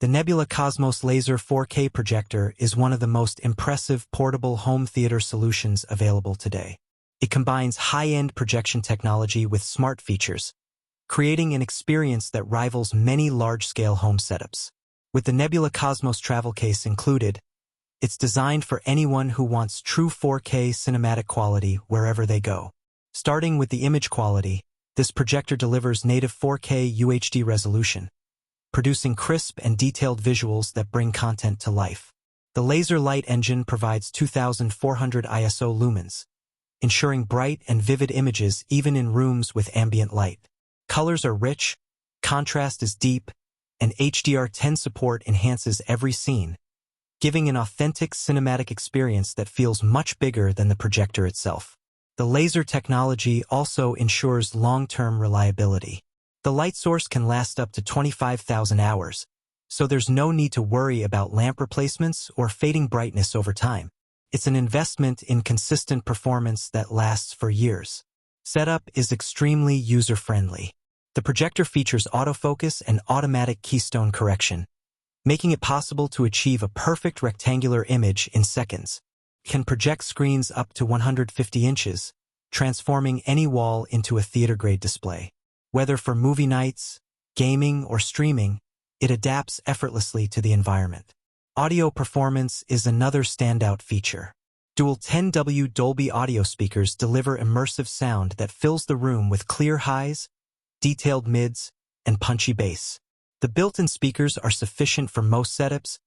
The Nebula Cosmos Laser 4K projector is one of the most impressive portable home theater solutions available today. It combines high-end projection technology with smart features, creating an experience that rivals many large-scale home setups. With the Nebula Cosmos travel case included, it's designed for anyone who wants true 4K cinematic quality wherever they go. Starting with the image quality, this projector delivers native 4K UHD resolution, producing crisp and detailed visuals that bring content to life. The laser light engine provides 2400 ISO lumens, ensuring bright and vivid images even in rooms with ambient light. Colors are rich, contrast is deep, and HDR10 support enhances every scene, giving an authentic cinematic experience that feels much bigger than the projector itself. The laser technology also ensures long-term reliability. The light source can last up to 25,000 hours, so there's no need to worry about lamp replacements or fading brightness over time. It's an investment in consistent performance that lasts for years. Setup is extremely user-friendly. The projector features autofocus and automatic keystone correction, making it possible to achieve a perfect rectangular image in seconds. It can project screens up to 150 inches, transforming any wall into a theater-grade display. Whether for movie nights, gaming, or streaming, it adapts effortlessly to the environment. Audio performance is another standout feature. Dual 10W Dolby audio speakers deliver immersive sound that fills the room with clear highs, detailed mids, and punchy bass. The built-in speakers are sufficient for most setups,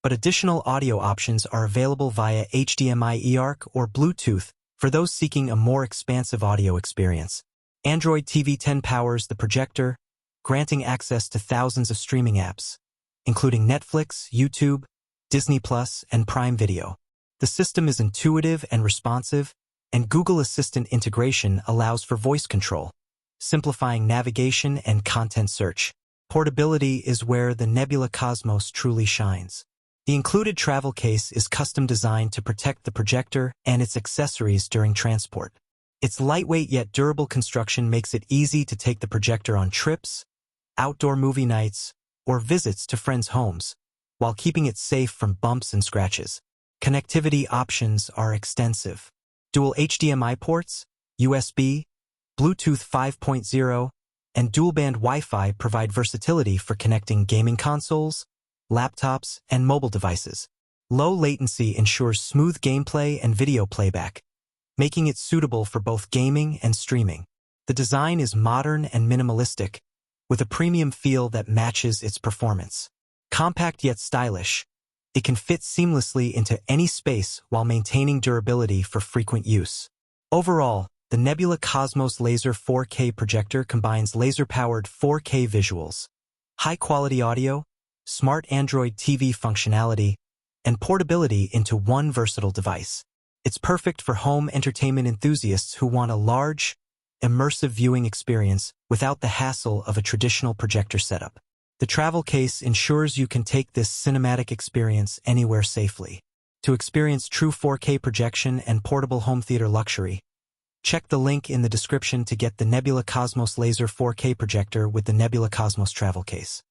but additional audio options are available via HDMI eARC or Bluetooth for those seeking a more expansive audio experience. Android TV 10 powers the projector, granting access to thousands of streaming apps, including Netflix, YouTube, Disney+, and Prime Video. The system is intuitive and responsive, and Google Assistant integration allows for voice control, simplifying navigation and content search. Portability is where the Nebula Cosmos truly shines. The included travel case is custom designed to protect the projector and its accessories during transport. Its lightweight yet durable construction makes it easy to take the projector on trips, outdoor movie nights, or visits to friends' homes, while keeping it safe from bumps and scratches. Connectivity options are extensive. Dual HDMI ports, USB, Bluetooth 5.0, and dual-band Wi-Fi provide versatility for connecting gaming consoles, laptops, and mobile devices. Low latency ensures smooth gameplay and video playback, making it suitable for both gaming and streaming. The design is modern and minimalistic, with a premium feel that matches its performance. Compact yet stylish, it can fit seamlessly into any space while maintaining durability for frequent use. Overall, the Nebula Cosmos Laser 4K projector combines laser-powered 4K visuals, high-quality audio, smart Android TV functionality, and portability into one versatile device. It's perfect for home entertainment enthusiasts who want a large, immersive viewing experience without the hassle of a traditional projector setup. The travel case ensures you can take this cinematic experience anywhere safely. To experience true 4K projection and portable home theater luxury, check the link in the description to get the Nebula Cosmos Laser 4K projector with the Nebula Cosmos travel case.